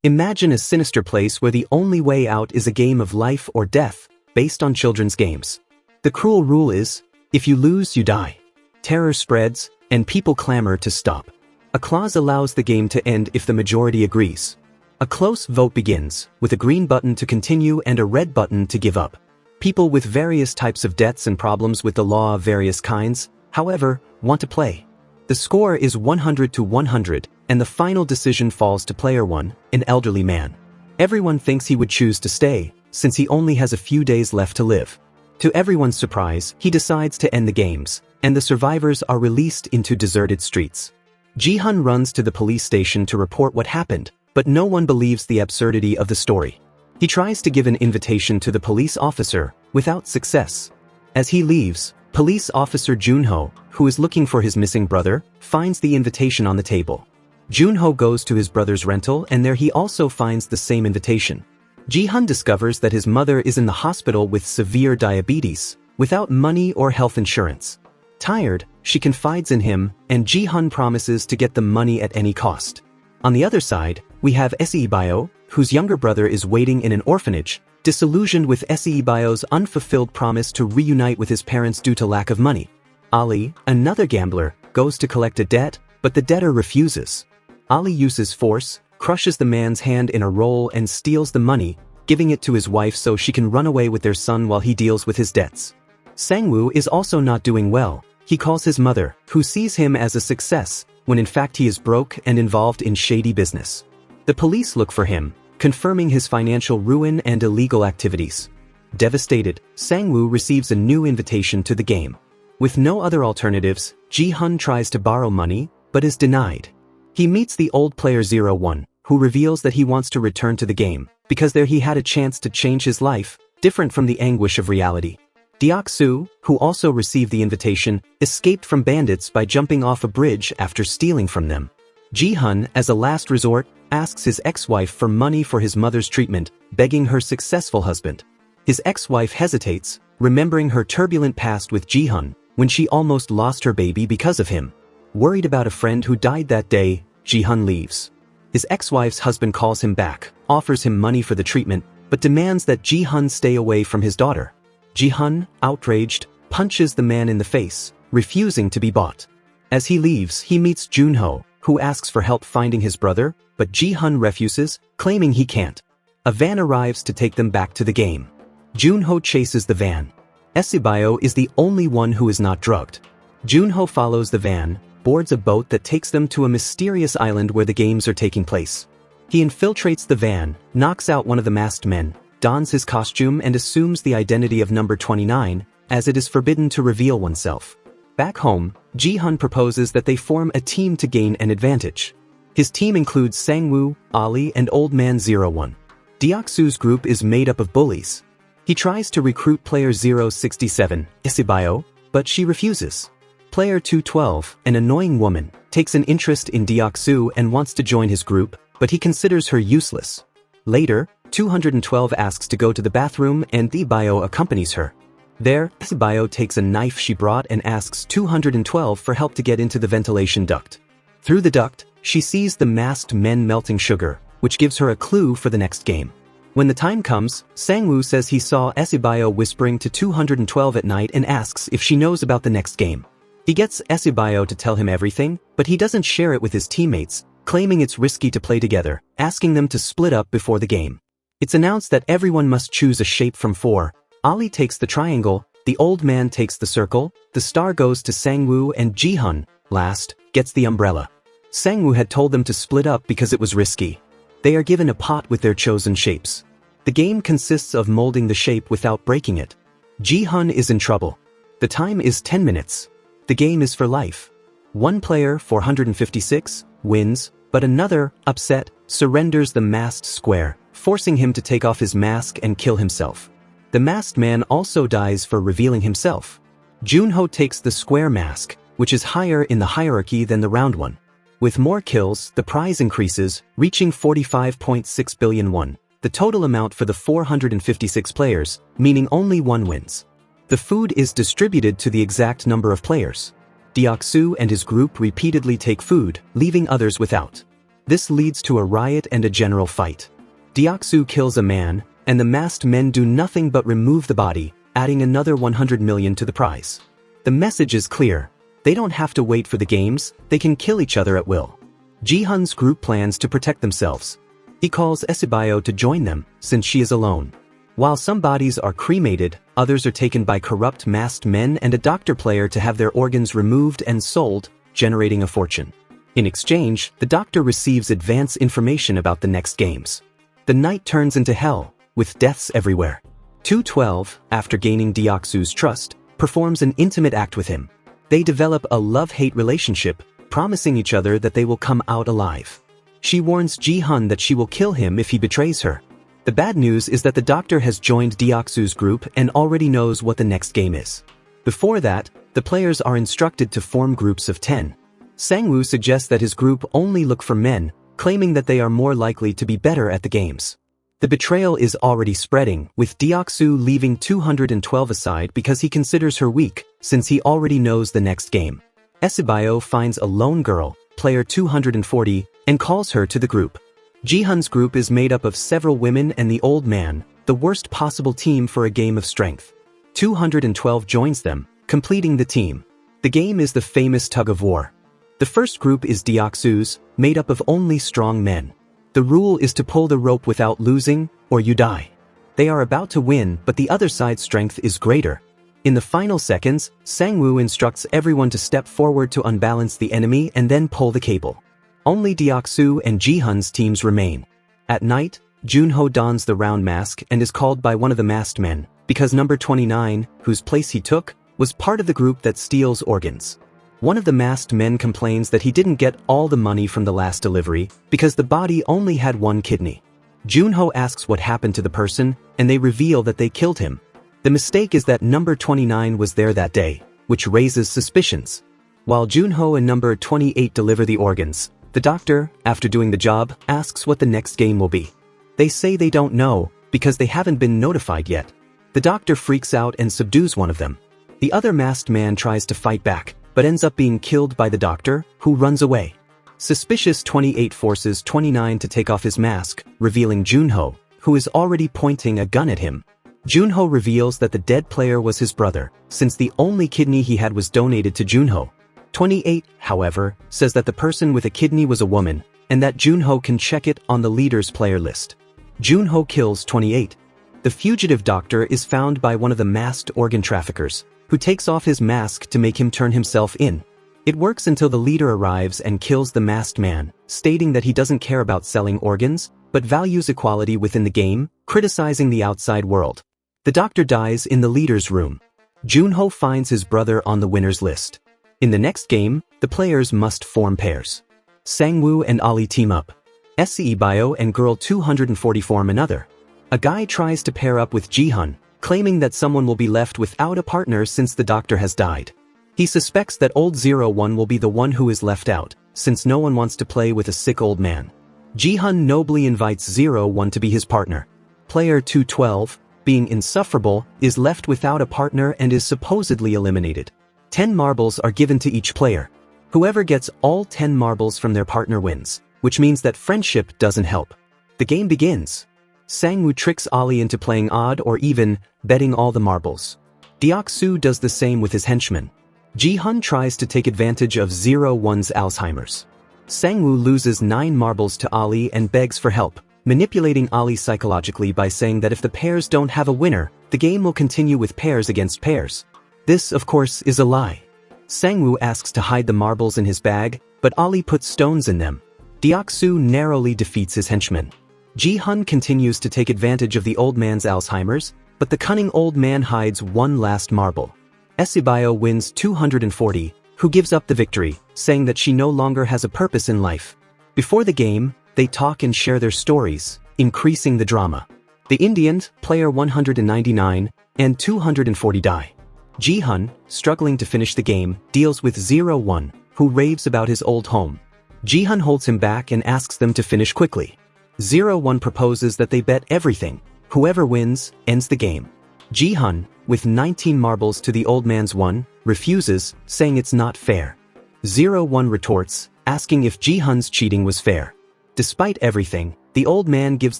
Imagine a sinister place where the only way out is a game of life or death, based on children's games. The cruel rule is, if you lose, you die. Terror spreads, and people clamor to stop. A clause allows the game to end if the majority agrees. A close vote begins, with a green button to continue and a red button to give up. People with various types of debts and problems with the law of various kinds, however, want to play. The score is 100 to 100, and the final decision falls to player 1, an elderly man. Everyone thinks he would choose to stay, since he only has a few days left to live. To everyone's surprise, he decides to end the games, and the survivors are released into deserted streets. Jihun runs to the police station to report what happened, but no one believes the absurdity of the story. He tries to give an invitation to the police officer, without success. As he leaves, police officer Jun-ho, who is looking for his missing brother, finds the invitation on the table. Jun-ho goes to his brother's rental and there he also finds the same invitation. Jihun discovers that his mother is in the hospital with severe diabetes, without money or health insurance. Tired, she confides in him, and Jihun promises to get the money at any cost. On the other side, we have Seibyo, whose younger brother is waiting in an orphanage, disillusioned with Seibyo's unfulfilled promise to reunite with his parents due to lack of money. Ali, another gambler, goes to collect a debt, but the debtor refuses. Ali uses force, crushes the man's hand in a roll and steals the money, giving it to his wife so she can run away with their son while he deals with his debts. Sang-woo is also not doing well. He calls his mother, who sees him as a success, when in fact he is broke and involved in shady business. The police look for him, confirming his financial ruin and illegal activities. Devastated, Sang-woo receives a new invitation to the game. With no other alternatives, Jihun tries to borrow money, but is denied. He meets the old player 01, who reveals that he wants to return to the game, because there he had a chance to change his life, different from the anguish of reality. Deok-soo, who also received the invitation, escaped from bandits by jumping off a bridge after stealing from them. Jihun, as a last resort, asks his ex-wife for money for his mother's treatment, begging her successful husband. His ex-wife hesitates, remembering her turbulent past with Jihun, when she almost lost her baby because of him. Worried about a friend who died that day, Jihun leaves. His ex-wife's husband calls him back, offers him money for the treatment, but demands that Jihun stay away from his daughter. Jihun, outraged, punches the man in the face, refusing to be bought. As he leaves, he meets Jun-ho, who asks for help finding his brother, but Jihun refuses, claiming he can't. A van arrives to take them back to the game. Jun-ho chases the van. Seibyo is the only one who is not drugged. Jun-ho follows the van, boards a boat that takes them to a mysterious island where the games are taking place. He infiltrates the van, knocks out one of the masked men, dons his costume and assumes the identity of number 29, as it is forbidden to reveal oneself. Back home, Jihun proposes that they form a team to gain an advantage. His team includes Sang-woo, Ali and Old Man 01. Deok-soo's group is made up of bullies. He tries to recruit player 067, Seibyo, but she refuses. Player 212, an annoying woman, takes an interest in Deok-soo and wants to join his group, but he considers her useless. Later, 212 asks to go to the bathroom and Seibyo accompanies her. There, Seibyo takes a knife she brought and asks 212 for help to get into the ventilation duct. Through the duct, she sees the masked men melting sugar, which gives her a clue for the next game. When the time comes, Sang-woo says he saw Seibyo whispering to 212 at night and asks if she knows about the next game. He gets Seibyo to tell him everything, but he doesn't share it with his teammates, claiming it's risky to play together, asking them to split up before the game. It's announced that everyone must choose a shape from 4. Ali takes the triangle, the old man takes the circle, the star goes to Sang-woo and Jihun, last, gets the umbrella. Sang-woo had told them to split up because it was risky. They are given a pot with their chosen shapes. The game consists of molding the shape without breaking it. Jihun is in trouble. The time is 10 minutes. The game is for life. One player, 456, wins, but another, upset, surrenders the masked square, forcing him to take off his mask and kill himself. The masked man also dies for revealing himself. Jun-ho takes the square mask, which is higher in the hierarchy than the round one. With more kills, the prize increases, reaching 45.6 billion won, the total amount for the 456 players, meaning only one wins. The food is distributed to the exact number of players. Deok-soo and his group repeatedly take food, leaving others without. This leads to a riot and a general fight. Deoksu kills a man, and the masked men do nothing but remove the body, adding another 100 million to the prize. The message is clear. They don't have to wait for the games, they can kill each other at will. Jihun's group plans to protect themselves. He calls Esibayo to join them, since she is alone. While some bodies are cremated, others are taken by corrupt masked men and a doctor player to have their organs removed and sold, generating a fortune. In exchange, the doctor receives advance information about the next games. The night turns into hell, with deaths everywhere. 212, after gaining Deoksu's trust, performs an intimate act with him. They develop a love-hate relationship, promising each other that they will come out alive. She warns Jihun that she will kill him if he betrays her. The bad news is that the doctor has joined Deoksu's group and already knows what the next game is. Before that, the players are instructed to form groups of 10. Sangwoo suggests that his group only look for men, claiming that they are more likely to be better at the games. The betrayal is already spreading, with Deoksu leaving 212 aside because he considers her weak, since he already knows the next game. Esibayo finds a lone girl, player 240, and calls her to the group. Jihun's group is made up of several women and the old man, the worst possible team for a game of strength. 212 joins them, completing the team. The game is the famous tug-of-war. The first group is Deoksu's, made up of only strong men. The rule is to pull the rope without losing, or you die. They are about to win, but the other side's strength is greater. In the final seconds, Sangwoo instructs everyone to step forward to unbalance the enemy and then pull the cable. Only Deoksu and Jihun's teams remain. At night, Jun-ho dons the round mask and is called by one of the masked men, because number 29, whose place he took, was part of the group that steals organs. One of the masked men complains that he didn't get all the money from the last delivery because the body only had one kidney. Jun-ho asks what happened to the person, and they reveal that they killed him. The mistake is that number 29 was there that day, which raises suspicions. While Jun-ho and number 28 deliver the organs, the doctor, after doing the job, asks what the next game will be. They say they don't know, because they haven't been notified yet. The doctor freaks out and subdues one of them. The other masked man tries to fight back, but ends up being killed by the doctor, who runs away. Suspicious 28 forces 29 to take off his mask, revealing Jun-ho, who is already pointing a gun at him. Jun-ho reveals that the dead player was his brother, since the only kidney he had was donated to Jun-ho. 28, however, says that the person with a kidney was a woman, and that Jun-ho can check it on the leader's player list. Jun-ho kills 28. The fugitive doctor is found by one of the masked organ traffickers, who takes off his mask to make him turn himself in. It works until the leader arrives and kills the masked man, stating that he doesn't care about selling organs, but values equality within the game, criticizing the outside world. The doctor dies in the leader's room. Jun-ho finds his brother on the winner's list. In the next game, the players must form pairs. Sangwoo and Ali team up. Esibayo and Girl 240 form another. A guy tries to pair up with Jihun, claiming that someone will be left without a partner since the doctor has died. He suspects that old 01 will be the one who is left out, since no one wants to play with a sick old man. Jihun nobly invites 01 to be his partner. Player 212, being insufferable, is left without a partner and is supposedly eliminated. 10 marbles are given to each player. Whoever gets all 10 marbles from their partner wins, which means that friendship doesn't help. The game begins. Sangwoo tricks Ali into playing odd or even, betting all the marbles. Deoksu does the same with his henchmen. Jihun tries to take advantage of 01's Alzheimer's. Sangwoo loses 9 marbles to Ali and begs for help, manipulating Ali psychologically by saying that if the pairs don't have a winner, the game will continue with pairs against pairs. This, of course, is a lie. Sangwoo asks to hide the marbles in his bag, but Ali puts stones in them. Deoksu narrowly defeats his henchmen. Jihun continues to take advantage of the old man's Alzheimer's, but the cunning old man hides one last marble. Esibayo wins 240, who gives up the victory, saying that she no longer has a purpose in life. Before the game, they talk and share their stories, increasing the drama. The Indians, player 199, and 240 die. Jihun, struggling to finish the game, deals with 01, who raves about his old home. Jihun holds him back and asks them to finish quickly. 01 proposes that they bet everything. Whoever wins, ends the game. Jihun, with 19 marbles to the old man's 1, refuses, saying it's not fair. 01 retorts, asking if Jihun's cheating was fair. Despite everything, the old man gives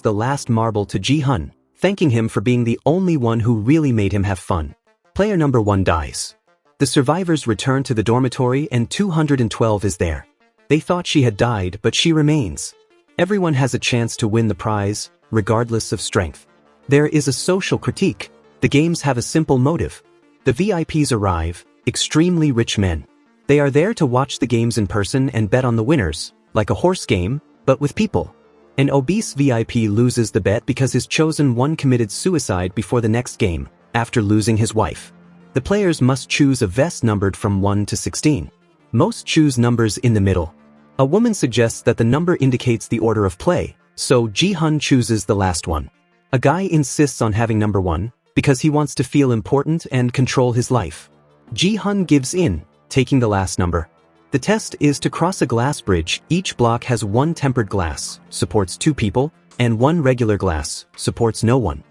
the last marble to Jihun, thanking him for being the only one who really made him have fun. Player number 1 dies. The survivors return to the dormitory and 212 is there. They thought she had died, but she remains. Everyone has a chance to win the prize, regardless of strength. There is a social critique. The games have a simple motive. The VIPs arrive, extremely rich men. They are there to watch the games in person and bet on the winners, like a horse game, but with people. An obese VIP loses the bet because his chosen one committed suicide before the next game, after losing his wife. The players must choose a vest numbered from 1 to 16. Most choose numbers in the middle. A woman suggests that the number indicates the order of play, so Jihun chooses the last one. A guy insists on having number 1, because he wants to feel important and control his life. Jihun gives in, taking the last number. The test is to cross a glass bridge. Each block has 1 tempered glass, supports 2 people, and 1 regular glass, supports no one.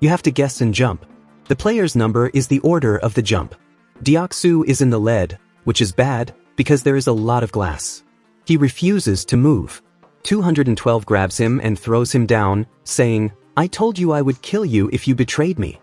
You have to guess and jump. The player's number is the order of the jump. Deoksu is in the lead, which is bad, because there is a lot of glass. He refuses to move. 212 grabs him and throws him down, saying, "I told you I would kill you if you betrayed me,"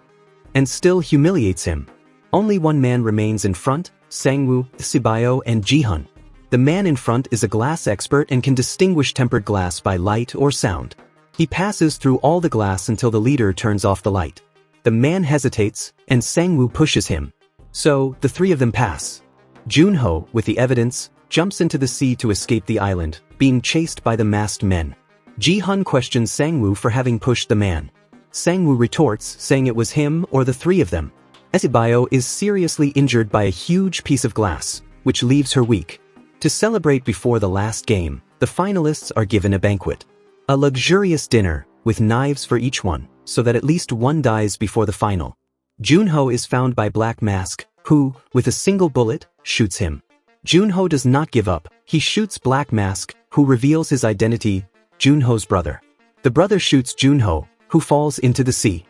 and still humiliates him. Only one man remains in front, Sangwoo, Sibayo, and Jihun. The man in front is a glass expert and can distinguish tempered glass by light or sound. He passes through all the glass until the leader turns off the light. The man hesitates, and Sangwoo pushes him. So, the 3 of them pass. Jun-ho, with the evidence, jumps into the sea to escape the island, being chased by the masked men. Jihun questions Sangwoo for having pushed the man. Sangwoo retorts, saying it was him or the 3 of them. Sibayo is seriously injured by a huge piece of glass, which leaves her weak. To celebrate before the last game, the finalists are given a banquet. A luxurious dinner, with knives for each one, so that at least one dies before the final. Jun-ho is found by Black Mask, who, with a single bullet, shoots him. Jun-ho does not give up. He shoots Black Mask, who reveals his identity, Jun-ho's brother. The brother shoots Jun-ho, who falls into the sea.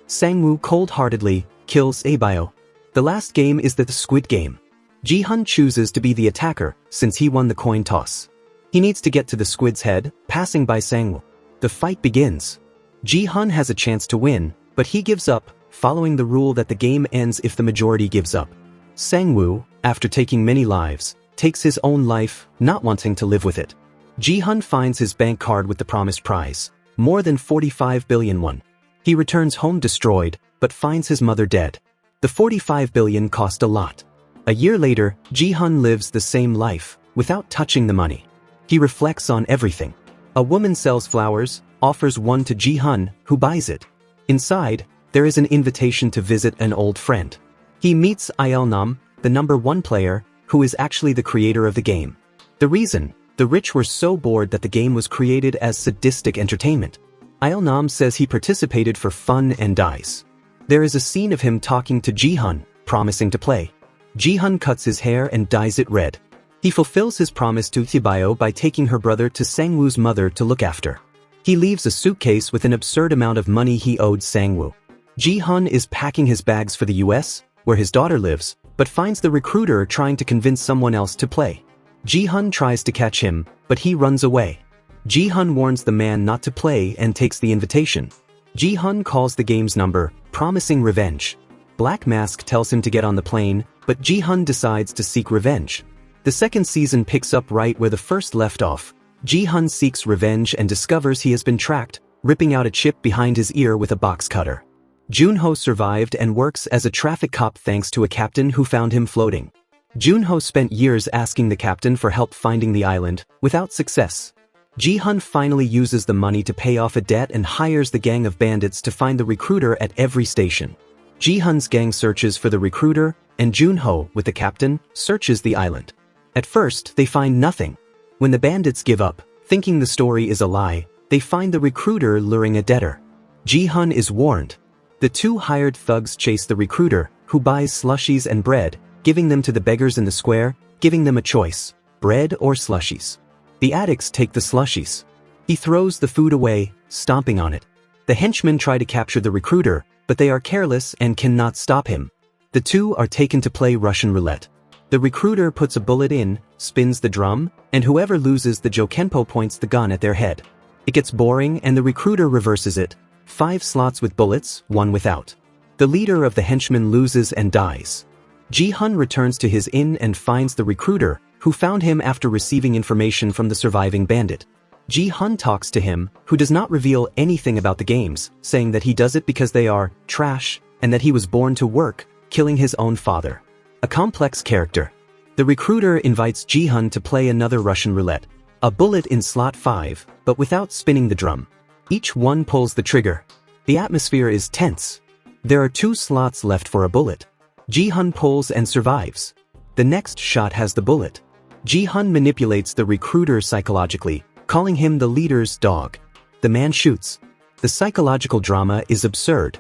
Sangwoo cold-heartedly kills Sibayo. The last game is the SQUID Game. Jihun chooses to be the attacker, since he won the coin toss. He needs to get to the squid's head, passing by Sangwoo. The fight begins. Jihun has a chance to win, but he gives up, following the rule that the game ends if the majority gives up. Sangwoo, after taking many lives, takes his own life, not wanting to live with it. Jihun finds his bank card with the promised prize, more than 45 billion won. He returns home destroyed, but finds his mother dead. The 45 billion cost a lot. A year later, Jihun lives the same life, without touching the money. He reflects on everything. A woman sells flowers, offers one to Jihun, who buys it. Inside, there is an invitation to visit an old friend. He meets Il-nam, the number 1 player, who is actually the creator of the game. The reason, the rich were so bored that the game was created as sadistic entertainment. Il-nam says he participated for fun and dies. There is a scene of him talking to Jihun, promising to play. Jihun cuts his hair and dyes it red. He fulfills his promise to Sibayo by taking her brother to Sangwoo's mother to look after. He leaves a suitcase with an absurd amount of money he owed Sangwoo. Jihun is packing his bags for the US, where his daughter lives, but finds the recruiter trying to convince someone else to play. Jihun tries to catch him, but he runs away. Jihun warns the man not to play and takes the invitation. Jihun calls the game's number, promising revenge. Black Mask tells him to get on the plane, but Jihun decides to seek revenge. The second season picks up right where the first left off. Jihun seeks revenge and discovers he has been tracked, ripping out a chip behind his ear with a box cutter. Jun-ho survived and works as a traffic cop thanks to a captain who found him floating. Jun-ho spent years asking the captain for help finding the island, without success. Jihun finally uses the money to pay off a debt and hires the gang of bandits to find the recruiter at every station. Jihun's gang searches for the recruiter, and Jun-ho, with the captain, searches the island. At first, they find nothing. When the bandits give up, thinking the story is a lie, they find the recruiter luring a debtor. Jihun is warned. The 2 hired thugs chase the recruiter, who buys slushies and bread, giving them to the beggars in the square, giving them a choice, bread or slushies. The addicts take the slushies. He throws the food away, stomping on it. The henchmen try to capture the recruiter, but they are careless and cannot stop him. The 2 are taken to play Russian roulette. The recruiter puts a bullet in, spins the drum, and whoever loses the Jokenpo points the gun at their head. It gets boring and the recruiter reverses it. 5 slots with bullets, 1 without. The leader of the henchmen loses and dies. Jihun returns to his inn and finds the recruiter, who found him after receiving information from the surviving bandit. Jihun talks to him, who does not reveal anything about the games, saying that he does it because they are trash, and that he was born to work, killing his own father. A complex character. The recruiter invites Jihun to play another Russian roulette. A bullet in slot 5, but without spinning the drum. Each one pulls the trigger. The atmosphere is tense. There are 2 slots left for a bullet. Jihun pulls and survives. The next shot has the bullet. Jihun manipulates the recruiter psychologically, calling him the leader's dog. The man shoots. The psychological drama is absurd.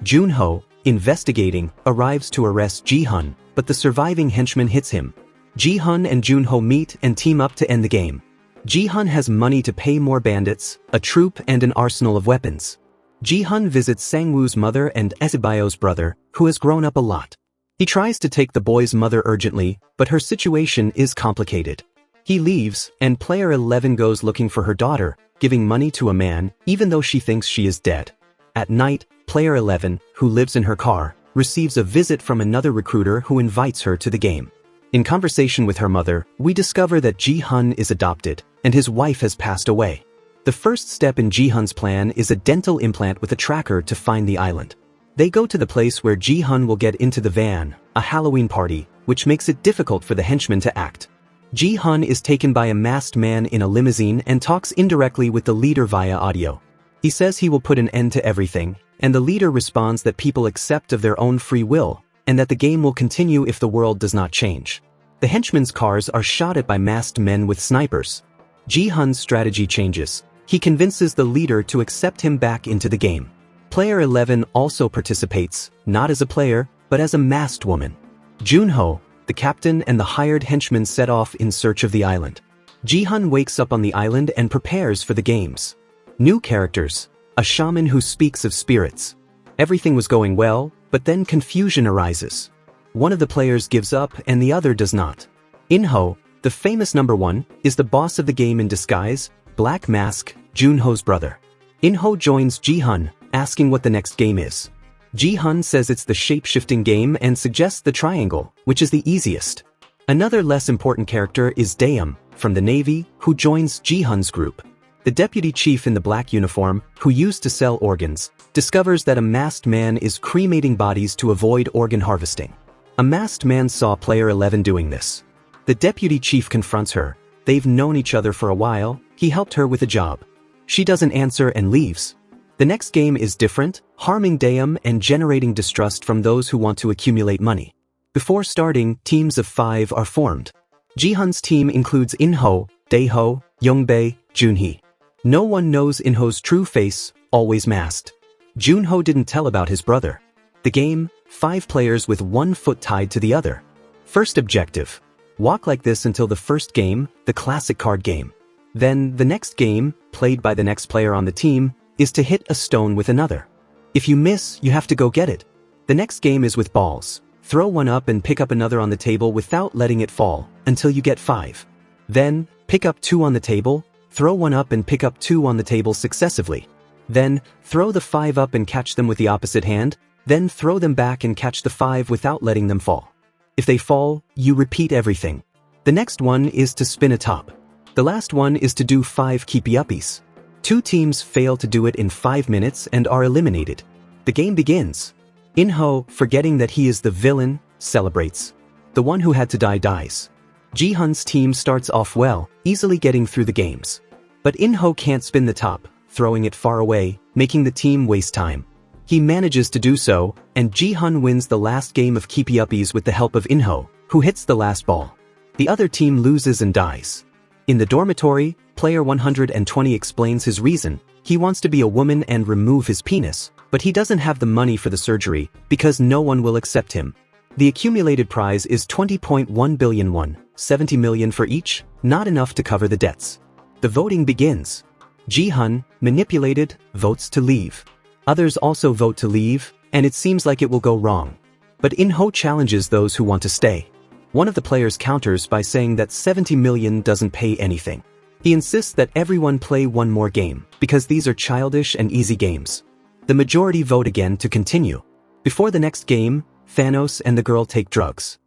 Jun-ho, investigating, arrives to arrest Jihun, but the surviving henchman hits him. Jihun and Jun-ho meet and team up to end the game. Jihun has money to pay more bandits, a troop and an arsenal of weapons. Jihun visits Sang-woo's mother and Esibayo's brother, who has grown up a lot. He tries to take the boy's mother urgently, but her situation is complicated. He leaves, and player 11 goes looking for her daughter, giving money to a man, even though she thinks she is dead. At night, player 11, who lives in her car, receives a visit from another recruiter who invites her to the game. In conversation with her mother, we discover that Jihun is adopted, and his wife has passed away. The first step in Jihun's plan is a dental implant with a tracker to find the island. They go to the place where Jihun will get into the van, a Halloween party, which makes it difficult for the henchmen to act. Jihun is taken by a masked man in a limousine and talks indirectly with the leader via audio. He says he will put an end to everything, and the leader responds that people accept of their own free will, and that the game will continue if the world does not change. The henchmen's cars are shot at by masked men with snipers. Jihun's strategy changes. He convinces the leader to accept him back into the game. Player 11 also participates, not as a player, but as a masked woman. Jun-ho, the captain and the hired henchman set off in search of the island. Jihun wakes up on the island and prepares for the games. New characters. A shaman who speaks of spirits. Everything was going well, but then confusion arises. One of the players gives up and the other does not. In-ho, the famous number 1, is the boss of the game in disguise, Black Mask, Jun-ho's brother. In-ho joins Jihun, asking what the next game is. Jihun says it's the shape-shifting game and suggests the triangle, which is the easiest. Another less important character is Daeum, from the Navy, who joins Jihun's group. The deputy chief in the black uniform, who used to sell organs, discovers that a masked man is cremating bodies to avoid organ harvesting. A masked man saw player 11 doing this. The deputy chief confronts her. They've known each other for a while, he helped her with a job. She doesn't answer and leaves. The next game is different, harming Daeum and generating distrust from those who want to accumulate money. Before starting, teams of 5 are formed. Jihun's team includes In-ho, Dae-ho, Young-bae, Jun-hee. No one knows In-ho's true face, always masked. Jun-ho didn't tell about his brother. The game, 5 players with 1 foot tied to the other. First objective. Walk like this until the first game, the classic card game. Then, the next game, played by the next player on the team, is to hit a stone with another. If you miss, you have to go get it. The next game is with balls. Throw one up and pick up another on the table without letting it fall, until you get 5. Then, pick up 2 on the table, throw one up and pick up 2 on the table successively. Then, throw the 5 up and catch them with the opposite hand, then throw them back and catch the 5 without letting them fall. If they fall, you repeat everything. The next one is to spin a top. The last one is to do 5 keepy-uppies. 2 teams fail to do it in 5 minutes and are eliminated. The game begins. In-ho, forgetting that he is the villain, celebrates. The one who had to die dies. Jihun's team starts off well, easily getting through the games. But In-ho can't spin the top, throwing it far away, making the team waste time. He manages to do so, and Jihun wins the last game of keepy-uppies with the help of In-ho, who hits the last ball. The other team loses and dies. In the dormitory, player 120 explains his reason. He wants to be a woman and remove his penis, but he doesn't have the money for the surgery because no one will accept him. The accumulated prize is 20.1 billion won, 70 million for each, not enough to cover the debts. The voting begins. Jihun, manipulated, votes to leave. Others also vote to leave, and it seems like it will go wrong. But In-ho challenges those who want to stay. One of the players counters by saying that 70 million doesn't pay anything. He insists that everyone play one more game, because these are childish and easy games. The majority vote again to continue. Before the next game, Thanos and the girl take drugs.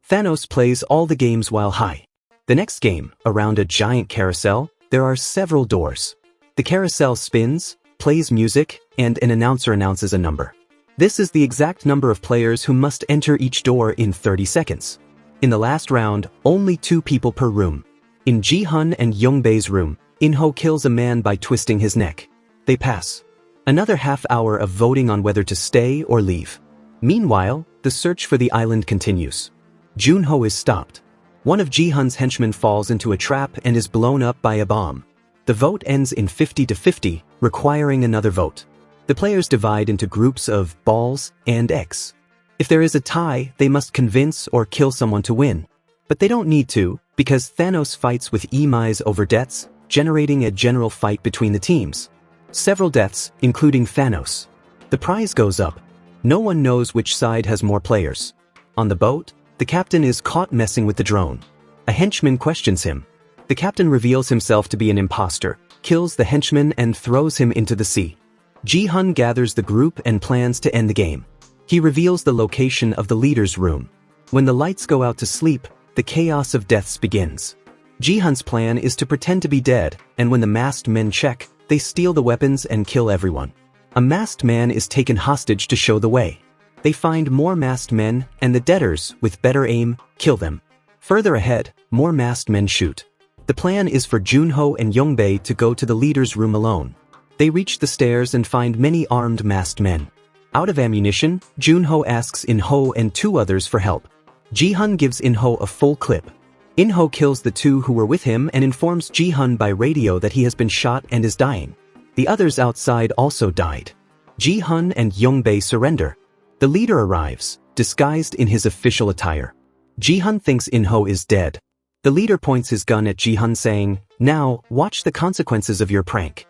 Thanos plays all the games while high. The next game, around a giant carousel, there are several doors. The carousel spins, plays music, and an announcer announces a number. This is the exact number of players who must enter each door in 30 seconds. In the last round, only 2 people per room. In Jihun and Yongbei's room, Jun-ho kills a man by twisting his neck. They pass. Another half hour of voting on whether to stay or leave. Meanwhile, the search for the island continues. Jun-ho is stopped. One of Jihun's henchmen falls into a trap and is blown up by a bomb. The vote ends in 50-50, requiring another vote. The players divide into groups of balls and X. If there is a tie, they must convince or kill someone to win. But they don't need to, because Thanos fights with Emi's over debts, generating a general fight between the teams. Several deaths, including Thanos. The prize goes up. No one knows which side has more players. On the boat, the captain is caught messing with the drone. A henchman questions him. The captain reveals himself to be an imposter, kills the henchman and throws him into the sea. Jihun gathers the group and plans to end the game. He reveals the location of the leader's room. When the lights go out to sleep, the chaos of deaths begins. Jihun's plan is to pretend to be dead, and when the masked men check, they steal the weapons and kill everyone. A masked man is taken hostage to show the way. They find more masked men, and the debtors, with better aim, kill them. Further ahead, more masked men shoot. The plan is for Jun-ho and Yongbei to go to the leader's room alone. They reach the stairs and find many armed masked men. Out of ammunition, Jun-ho asks Jun-ho and 2 others for help. Jihun gives Jun-ho a full clip. Jun-ho kills the 2 who were with him and informs Jihun by radio that he has been shot and is dying. The others outside also died. Jihun and Yongbei surrender. The leader arrives, disguised in his official attire. Jihun thinks Jun-ho is dead. The leader points his gun at Jihun saying, "Now, watch the consequences of your prank."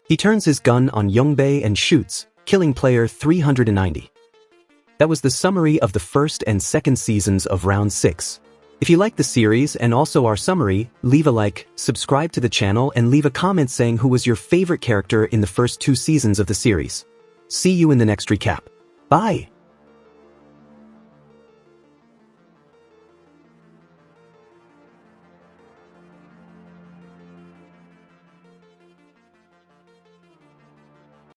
He turns his gun on Yongbei and shoots, killing player 390. That was the summary of the first and second seasons of Round 6. If you like the series and also our summary, leave a like, subscribe to the channel and leave a comment saying who was your favorite character in the first 2 seasons of the series. See you in the next recap. Bye!